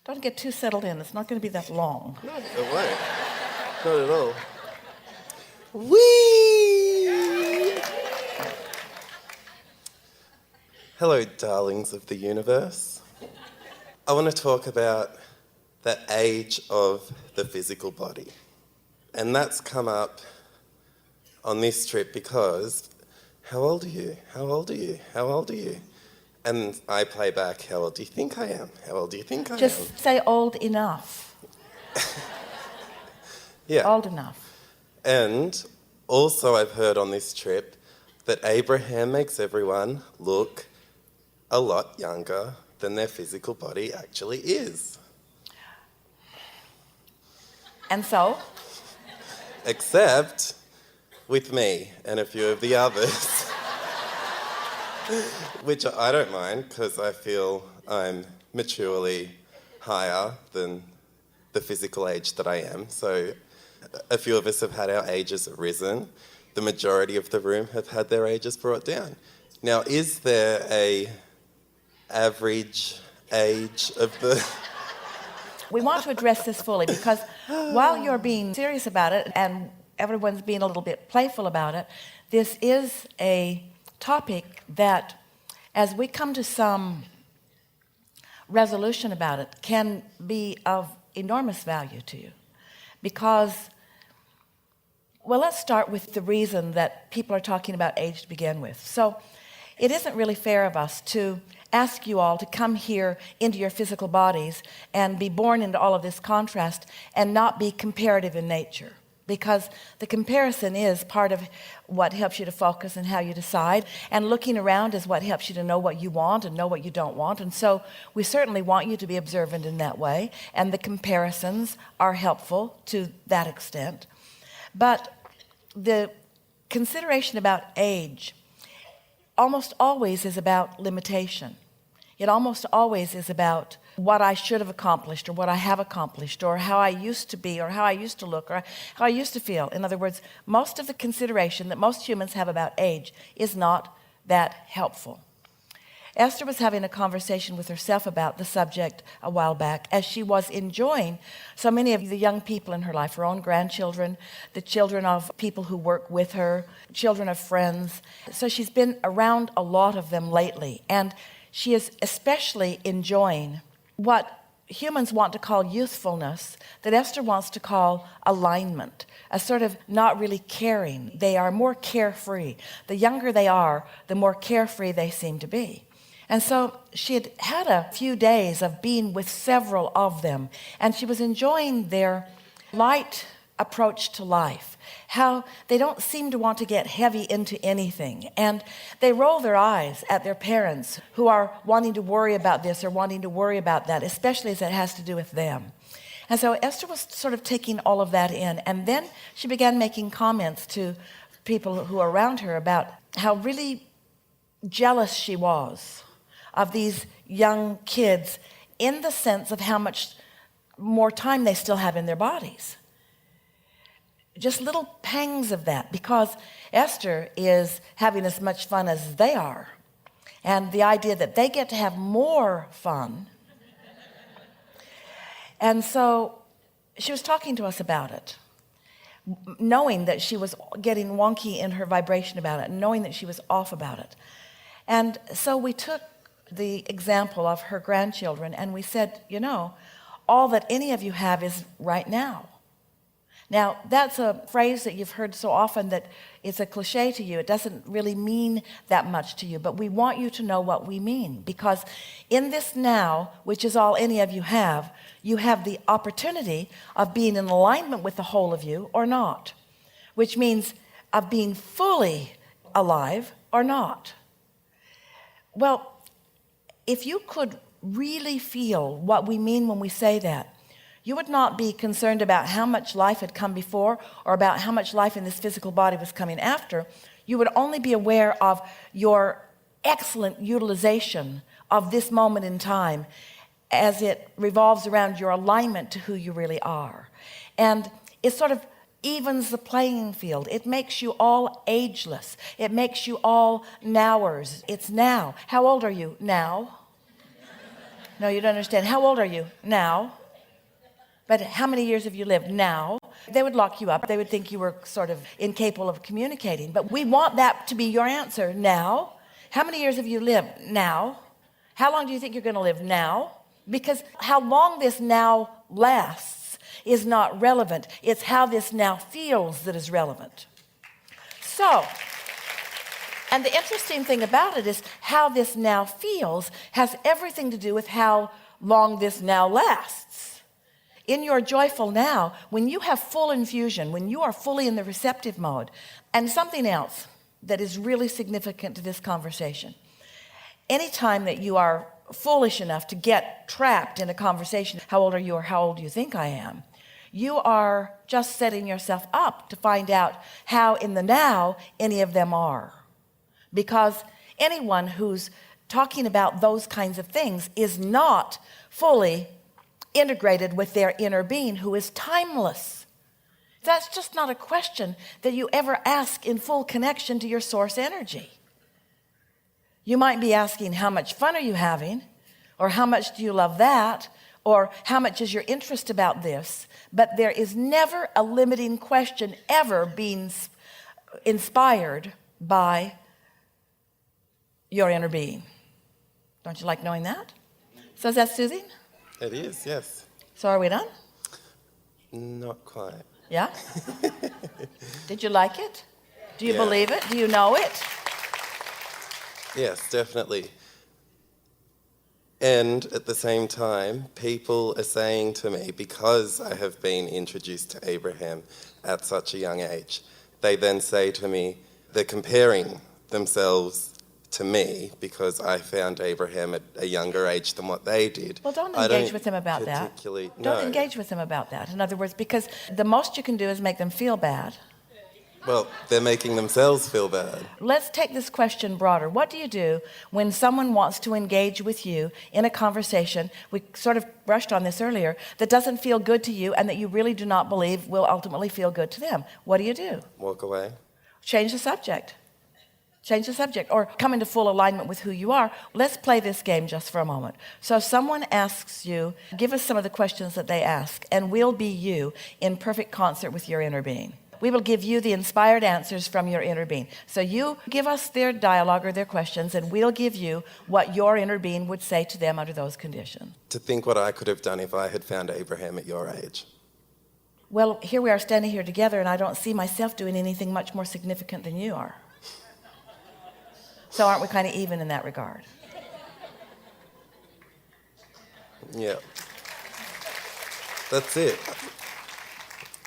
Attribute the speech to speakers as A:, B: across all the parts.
A: Don't get too settled in. It's not going to be that long.
B: No, it won't. Not at all. Whee! Hello, darlings of the universe. I want to talk about the age of the physical body. And that's come up on this trip because, how old are you? How old are you? How old are you? And I play back, how old do you think I am? How old do you think I am?
A: Just say old enough.
B: Yeah.
A: Old enough.
B: And also I've heard on this trip that Abraham makes everyone look a lot younger than their physical body actually is.
A: And so?
B: Except with me and a few of the others. Which I don't mind because I feel I'm maturely higher than the physical age that I am. So a few of us have had our ages risen. The majority of the room have had their ages brought down. Now, is there a average age of the...
A: We want to address this fully because while you're being serious about it and everyone's being a little bit playful about it, this is a topic that, as we come to some resolution about it, can be of enormous value to you. Because, well, let's start with the reason that people are talking about age to begin with. So it isn't really fair of us to ask you all to come here into your physical bodies and be born into all of this contrast and not be comparative in nature. Because the comparison is part of what helps you to focus and how you decide. And looking around is what helps you to know what you want and know what you don't want. And so we certainly want you to be observant in that way. And the comparisons are helpful to that extent. But the consideration about age almost always is about limitation. It almost always is about what I should have accomplished or what I have accomplished or how I used to be or how I used to look or how I used to feel. In other words, most of the consideration that most humans have about age is not that helpful. Esther was having a conversation with herself about the subject a while back as she was enjoying so many of the young people in her life, her own grandchildren, the children of people who work with her, children of friends. So she's been around a lot of them lately, and she is especially enjoying what humans want to call youthfulness, that Esther wants to call alignment, a sort of not really caring. They are more carefree. The younger they are, the more carefree they seem to be. And so she had had a few days of being with several of them, and she was enjoying their light approach to life, how they don't seem to want to get heavy into anything. And they roll their eyes at their parents who are wanting to worry about this or wanting to worry about that, especially as it has to do with them. And so Esther was sort of taking all of that in. And then she began making comments to people who are around her about how really jealous she was of these young kids in the sense of how much more time they still have in their bodies. Just little pangs of that, because Esther is having as much fun as they are. And the idea that they get to have more fun. And so she was talking to us about it, knowing that she was getting wonky in her vibration about it, knowing that she was off about it. And so we took the example of her grandchildren and we said, you know, all that any of you have is right now. Now, that's a phrase that you've heard so often that it's a cliche to you. It doesn't really mean that much to you, but we want you to know what we mean, because in this now, which is all any of you have the opportunity of being in alignment with the whole of you or not, which means of being fully alive or not. Well, if you could really feel what we mean when we say that, you would not be concerned about how much life had come before or about how much life in this physical body was coming after. You would only be aware of your excellent utilization of this moment in time as it revolves around your alignment to who you really are. And it sort of evens the playing field. It makes you all ageless. It makes you all nowers. It's now. How old are you now? No, you don't understand. How old are you? Now. But how many years have you lived? Now. They would lock you up. They would think you were sort of incapable of communicating. But we want that to be your answer. Now. How many years have you lived? Now. How long do you think you're going to live? Now. Because how long this now lasts is not relevant. It's how this now feels that is relevant. So, and the interesting thing about it is how this now feels has everything to do with how long this now lasts. In your joyful now, when you have full infusion, when you are fully in the receptive mode, and something else that is really significant to this conversation, anytime that you are foolish enough to get trapped in a conversation, how old are you or how old do you think I am, you are just setting yourself up to find out how in the now any of them are. Because anyone who's talking about those kinds of things is not fully integrated with their inner being, who is timeless. That's just not a question that you ever ask in full connection to your source energy. You might be asking, how much fun are you having? Or how much do you love that? Or how much is your interest about this? But there is never a limiting question ever being inspired by your inner being. Don't you like knowing that? So is that soothing?
B: It is, yes.
A: So are we done?
B: Not quite.
A: Yeah? Did you like it? Do you
B: Yeah.
A: believe it? Do you know it?
B: Yes, definitely. And at the same time, people are saying to me, because I have been introduced to Abraham at such a young age, they then say to me, they're comparing themselves to me because I found Abraham at a younger age than what they did.
A: Well, don't
B: I
A: engage with them about that.
B: particularly-
A: Don't
B: no.
A: engage with them about that. In other words, because the most you can do is make them feel bad.
B: Well, they're making themselves feel bad.
A: Let's take this question broader. What do you do when someone wants to engage with you in a conversation, we sort of brushed on this earlier, that doesn't feel good to you and that you really do not believe will ultimately feel good to them? What do?
B: Walk away.
A: Change the subject. Change the subject or come into full alignment with who you are. Let's play this game just for a moment. So someone asks you, give us some of the questions that they ask, and we'll be you in perfect concert with your inner being. We will give you the inspired answers from your inner being. So you give us their dialogue or their questions, and we'll give you what your inner being would say to them under those conditions.
B: To think what I could have done if I had found Abraham at your age.
A: Well, here we are standing here together, and I don't see myself doing anything much more significant than you are. So aren't we kind of even in that regard?
B: Yeah. That's it.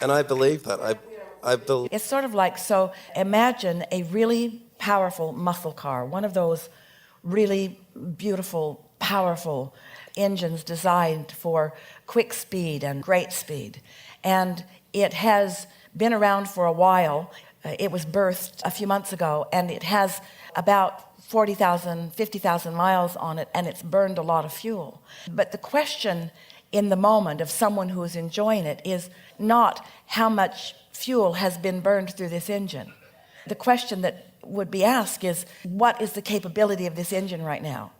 B: And I believe that. I believe.
A: It's sort of like, so imagine a really powerful muscle car, one of those really beautiful, powerful engines designed for quick speed and great speed. And it has been around for a while. It was birthed a few months ago, and it has about 40,000, 50,000 miles on it, and it's burned a lot of fuel. But the question in the moment of someone who is enjoying it is not how much fuel has been burned through this engine. The question that would be asked is, what is the capability of this engine right now?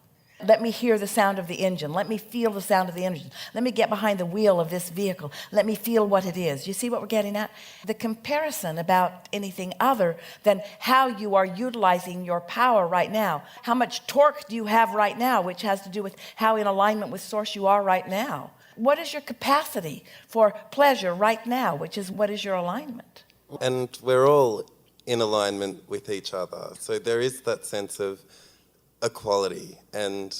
A: Let me hear the sound of the engine. Let me feel the sound of the engine. Let me get behind the wheel of this vehicle. Let me feel what it is. You see what we're getting at? The comparison about anything other than how you are utilizing your power right now. How much torque do you have right now, which has to do with how in alignment with source you are right now. What is your capacity for pleasure right now, which is what is your alignment?
B: And we're all in alignment with each other. So there is that sense of equality, and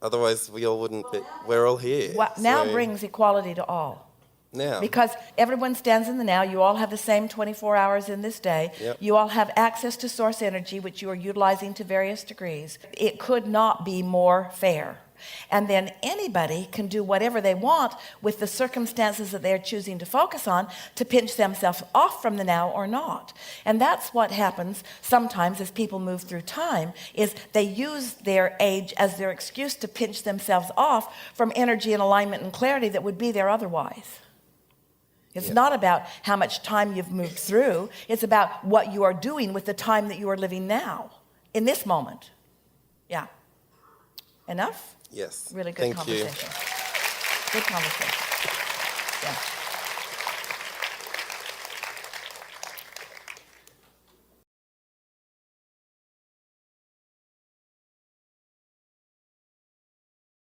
B: otherwise we all wouldn't be, we're all here.
A: What now
B: So
A: brings equality to all.
B: now.
A: Because everyone stands in the now. You all have the same 24 hours in this day.
B: Yep.
A: You all have access to source energy, which you are utilizing to various degrees. It could not be more fair. And then anybody can do whatever they want with the circumstances that they're choosing to focus on to pinch themselves off from the now or not. And that's what happens sometimes as people move through time, is they use their age as their excuse to pinch themselves off from energy and alignment and clarity that would be there otherwise. It's not about how much time you've moved through. It's about what you are doing with the time that you are living now, in this moment. Yeah. Enough?
B: Yes.
A: Really good
B: Thank
A: conversation.
B: you.
A: Good conversation. Yeah.